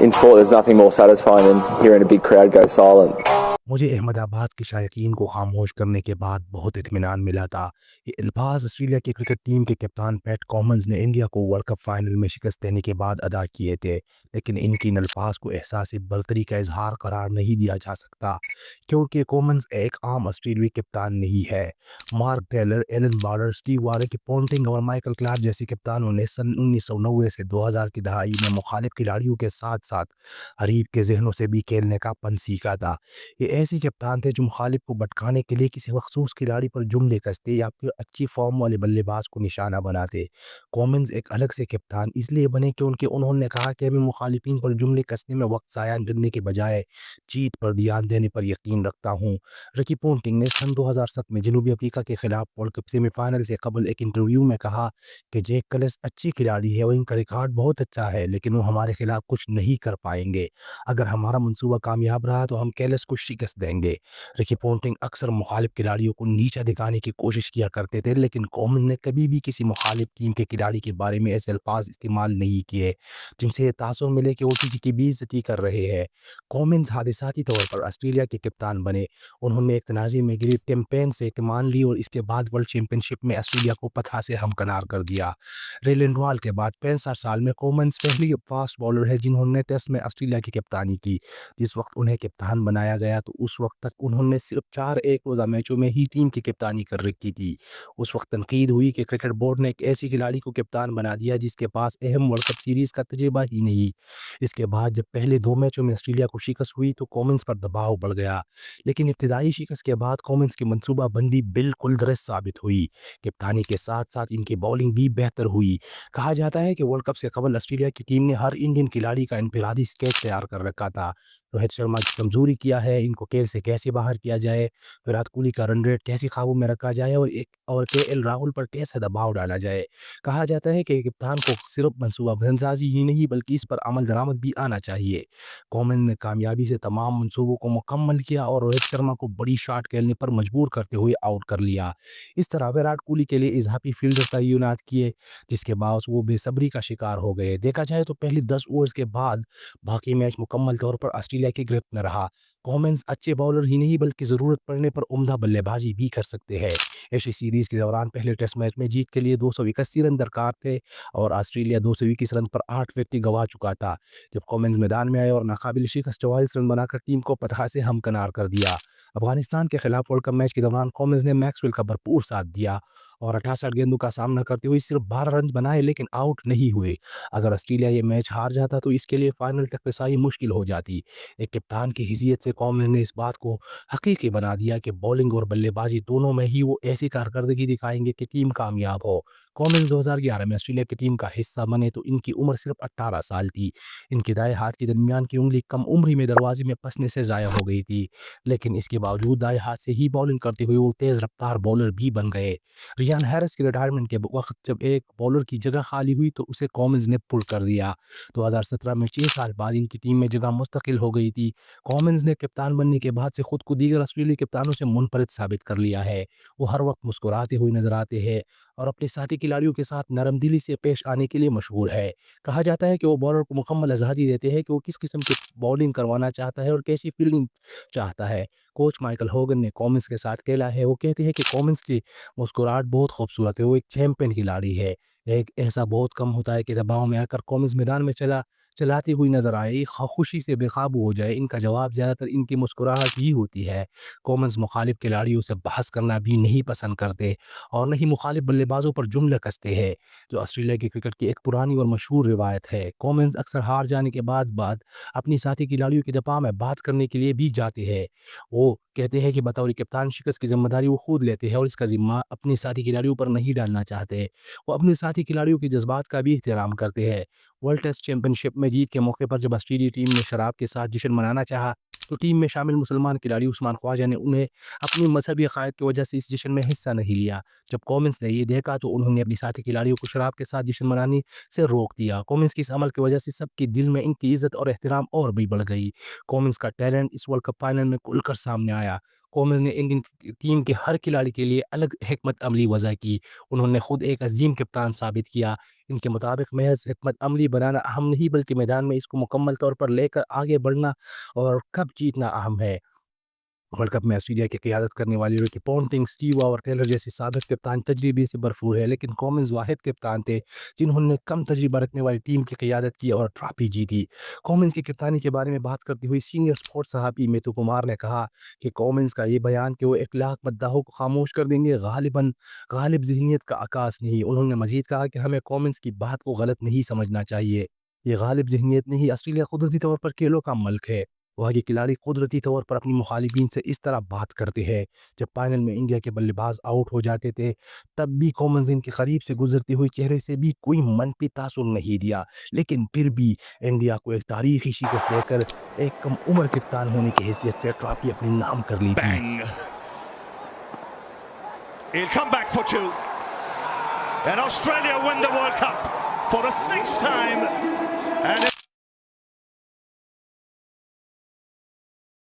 in sport, there's nothing more satisfying than hearing a big crowd go silent. مجھے احمد آباد کے شائقین کو خاموش کرنے کے بعد بہت اطمینان ملا تھا۔ یہ الفاظ آسٹریلیا کی کرکٹ ٹیم کے کپتان پیٹ کامنز نے انڈیا کو ورلڈ کپ فائنل میں شکست دینے کے بعد ادا کیے تھے، لیکن ان کی ان الفاظ کو احساس برتری کا اظہار قرار نہیں دیا جا سکتا، کیونکہ کامنز ایک عام آسٹریلوی کپتان نہیں ہے۔ Mark Taylor, Allan Border, Steve وارک، پونٹنگ اور مائیکل کلارک جیسے کپتانوں نے سن 1990 سے 2000 کی دہائی میں مخالف کھلاڑیوں کے ساتھ ساتھ حریف کے ذہنوں سے بھی کھیلنے کا فن سیکھا تھا۔ یہ ایسی کپتان تھے جو مخالف کو بھٹکانے کے لیے کسی مخصوص کھلاڑی پر جملے کستے یا پھر اچھی فارم والے بلے باز کو نشانہ بناتے۔ کومنز ایک الگ سے کپتان اس لیے بنے کیونکہ انہوں نے کہا کہ میں مخالفین پر جملے کسنے میں وقت ضائع کرنے کے بجائے جیت پر دھیان دینے پر یقین رکھتا ہوں۔ رکی پونٹنگ نے سن 2007 میں جنوبی افریقہ کے خلاف ورلڈ کپ سیمی فائنل سے قبل ایک انٹرویو میں کہا کہ جیک کلس اچھی کھلاڑی ہے اور ان کا ریکارڈ بہت اچھا ہے، لیکن وہ ہمارے خلاف کچھ نہیں کر پائیں گے۔ اگر ہمارا منصوبہ کامیاب رہا تو ہم کیلس کو شکست دیں گے۔ رکی پونٹنگ اکثر مخالف کھلاڑیوں کو نیچا دکھانے کی کوشش کیا کرتے تھے، لیکن کومن نے کبھی بھی کسی مخالف ٹیم کے کھلاڑی کے بارے میں ایسے الفاظ استعمال نہیں کیے جن سے یہ تاثر ملے کہ وہ کسی کی بھی عزتی کر رہے ہیں۔ کومنز حادثاتی طور پر آسٹریلیا کے کپتان بنے۔ انہوں نے ایک تنازع میں گری کیمپین سے کمان لی اور اس کے بعد ورلڈ چیمپئن شپ میں آسٹریلیا کو فتح سے ہمکنار کر دیا۔ رے لینڈوال کے بعد 65 سال میں کومنز پہلی فاسٹ بالر ہے جنہوں نے ٹیسٹ میں آسٹریلیا کی کپتانی کی۔ جس وقت انہیں کپتان بنایا گیا تو اس وقت تک انہوں نے صرف 4 ایک روزہ میچوں میں ہی ٹیم کی کپتانی کر رکھی تھی۔ اس وقت تنقید ہوئی کہ کرکٹ بورڈ نے ایک ایسی کھلاڑی کو کپتان بنا دیا جس کے پاس اہم ورلڈ کپ سیریز کا تجربہ ہی نہیں۔ اس کے بعد جب پہلے 2 میچوں میں آسٹریلیا کو شکست ہوئی تو کومنز پر دباؤ بڑھ گیا، لیکن ابتدائی شکست کے بعد کومنز کی منصوبہ بندی بالکل درست ثابت ہوئی۔ کپتانی کے ساتھ ساتھ ان کی بولنگ بھی بہتر ہوئی۔ کہا جاتا ہے کہ ورلڈ کپ سے قبل آسٹریلیا کی ٹیم نے ہر انڈین کھلاڑی کا انفرادی اسکیچ تیار کر رکھا تھا۔ روہت شرما کی کمزوری کیا ہے، ان کو کھیل سے کیسے باہر کیا جائے، وراٹ کوہلی کا رن ریٹ کیسے قابو میں رکھا جائے اور کے ایل راہل پر کیسے دباؤ ڈالا جائے۔ کہا جاتا ہے کہ کپتان کو صرف منصوبہ بندی ہی نہیں بلکہ اس پر عمل درآمد بھی آنا چاہیے۔ کومن نے کامیابی سے تمام منصوبوں کو مکمل کیا اور روہت شرما کو بڑی شاٹ کھیلنے پر مجبور کرتے ہوئے آؤٹ کر لیا۔ اس طرح وراٹ کوہلی کے لیے اضافی فیلڈر تعینات کیے، جس کے باعث وہ بے صبری کا شکار ہو گئے۔ دیکھا جائے تو پہلی 10 اوورز کے بعد باقی میچ مکمل طور پر آسٹریلیا کی گرفت میں رہا۔ کومنز اچھے باؤلر ہی نہیں بلکہ ضرورت پڑنے پر عمدہ بلے بازی بھی کر سکتے ہیں۔ ایشیا سیریز کے دوران پہلے ٹیسٹ میچ میں جیت کے لیے 281 رن درکار تھے اور آسٹریلیا 221 رن پر 8 وکٹیں گنوا چکا تھا جب کومنز میدان میں آئے اور ناقابل شکست 44 رن بنا کر ٹیم کو فتح سے ہمکنار کر دیا۔ افغانستان کے خلاف ورلڈ کپ میچ کے دوران کومنز نے میکسویل کا بھرپور ساتھ دیا اور 68 گیندوں کا سامنا کرتے ہوئے صرف 12 رن بنائے لیکن آؤٹ نہیں ہوئے۔ اگر آسٹریلیا یہ میچ ہار جاتا تو اس کے لیے فائنل تک رسائی مشکل ہو جاتی۔ ایک کپتان کی حیثیت سے کومنز نے اس بات کو حقیقی بنا دیا کہ بولنگ اور بلے بازی دونوں میں ہی وہ ایسی کارکردگی دکھائیں گے کہ ٹیم کامیاب ہو۔ کومنز 2011 میں آسٹریلیا کی ٹیم کا حصہ بنے تو ان کی عمر صرف 18 سال تھی۔ ان کے دائیں ہاتھ کے درمیان کی انگلی کم عمری میں دروازے میں پھنسنے سے ضائع ہو گئی تھی، لیکن اس کے باوجود دائیں ہاتھ سے ہی بولنگ کرتے ہوئے وہ تیز رفتار بولر بھی بن گئے۔ ریان ہیرس کی ریٹائرمنٹ کے وقت جب ایک بولر کی جگہ خالی ہوئی تو اسے کومنز نے پر کر دیا۔ 2017 میں 6 سال بعد ان کی ٹیم میں جگہ مستقل ہو گئی تھی۔ کومنز نے کپتان بننے کے بعد سے خود کو دیگر آسٹریلوی کپتانوں سے منفرد ثابت کر لیا ہے۔ وہ ہر وقت مسکراتے ہوئے نظر آتے ہیں اور اپنے ساتھی کھلاڑیوں کے ساتھ نرم دلی سے پیش آنے کے لیے مشہور ہے۔ کہا جاتا ہے کہ وہ بالر کو مکمل آزادی دیتے ہیں کہ وہ کس قسم کی بولنگ کروانا چاہتا ہے اور کیسی فیلڈنگ چاہتا ہے۔ کوچ مائیکل ہوگن نے کومنز کے ساتھ کھیلا ہے۔ وہ کہتے ہیں کہ کومنز کی مسکراہٹ بہت خوبصورت ہے، وہ ایک چیمپئن کھلاڑی ہے۔ ایک ایسا بہت کم ہوتا ہے کہ دباؤ میں آ کر کومنز میدان میں چلاتی ہوئی نظر آئے، خوشی سے بے قابو ہو جائے۔ ان کا جواب زیادہ تر ان کی مسکراہٹ ہی ہوتی ہے۔ کومنز مخالف کھلاڑیوں سے بحث کرنا بھی نہیں پسند کرتے اور نہ ہی مخالف بلے بازوں پر جملے کستے ہیں، جو آسٹریلیا کی کرکٹ کی ایک پرانی اور مشہور روایت ہے۔ کومنز اکثر ہار جانے کے بعد اپنی ساتھی کھلاڑیوں کے دفاع میں بات کرنے کے لیے بھی جاتے ہیں۔ وہ کہتے ہیں کہ بطور کپتان شکست کی ذمہ داری وہ خود لیتے ہیں اور اس کا ذمہ اپنے ساتھی کھلاڑیوں پر نہیں ڈالنا چاہتے۔ وہ اپنے ساتھی کھلاڑیوں کے جذبات کا بھی احترام کرتے ہیں۔ ورلڈ ٹیسٹ چیمپئن شپ میں جیت کے موقع پر جب آسٹریلوی ٹیم نے شراب کے ساتھ جشن منانا چاہا تو ٹیم میں شامل مسلمان کھلاڑی عثمان خواجہ نے انہیں اپنی مذہبی عقائد کی وجہ سے اس جشن میں حصہ نہیں لیا۔ جب کومنز نے یہ دیکھا تو انہوں نے اپنی ساتھی کھلاڑیوں کو شراب کے ساتھ جشن منانے سے روک دیا۔ کومنز کی اس عمل کی وجہ سے سب کے دل میں ان کی عزت اور احترام اور بھی بڑھ گئی۔ کومنز کا ٹیلنٹ اس ورلڈ کپ فائنل میں کھل کر سامنے آیا۔ کومنز نے انڈین ٹیم کے ہر کھلاڑی کے لیے الگ حکمت عملی وضع کی. انہوں نے خود ایک عظیم کپتان ثابت کیا. ان کے مطابق محض حکمت عملی بنانا اہم نہیں بلکہ میدان میں اس کو مکمل طور پر لے کر آگے بڑھنا اور کب جیتنا اہم ہے. ورلڈ کپ میں آسٹریلیا کی قیادت کرنے والی رکی پونٹنگ، اسٹیو اور ٹیلر جیسے سابق کپتان تجربے سے بھرپور ہے، لیکن کومنز واحد کپتان تھے جنہوں نے کم تجربہ رکھنے والی ٹیم کی قیادت کی اور ٹرافی جیتی. کومنز کی کپتانی کے بارے میں بات کرتے ہوئے سینئر سپورٹس صحافی میتھو کمار نے کہا کہ کومنز کا یہ بیان کہ وہ 1,00,000 مداحوں کو خاموش کر دیں گے غالب ذہنیت کا عکاس نہیں. انہوں نے مزید کہا کہ ہمیں کومنز کی بات کو غلط نہیں سمجھنا چاہیے. یہ غالب ذہنیت نہیں، آسٹریلیا قدرتی طور پر کھیلوں کا ملک ہے. وہاں کے کھلاڑی قدرتی طور پر اپنی مخالفین سے اس طرح بات کرتے ہیں. جب فائنل میں انڈیا کے بلے باز آؤٹ ہو جاتے تھے تب بھی کومنز ان کے قریب سے گزرتے ہوئے چہرے سے بھی کوئی منفی تاثر نہیں دیا، لیکن پھر بھی انڈیا کو ایک تاریخی شکست دے کر ایک کم عمر کپتان ہونے کی حیثیت سے ٹرافی اپنے نام کر لی تھی. He'll come back for two. And Australia win the World Cup for the 6th time. And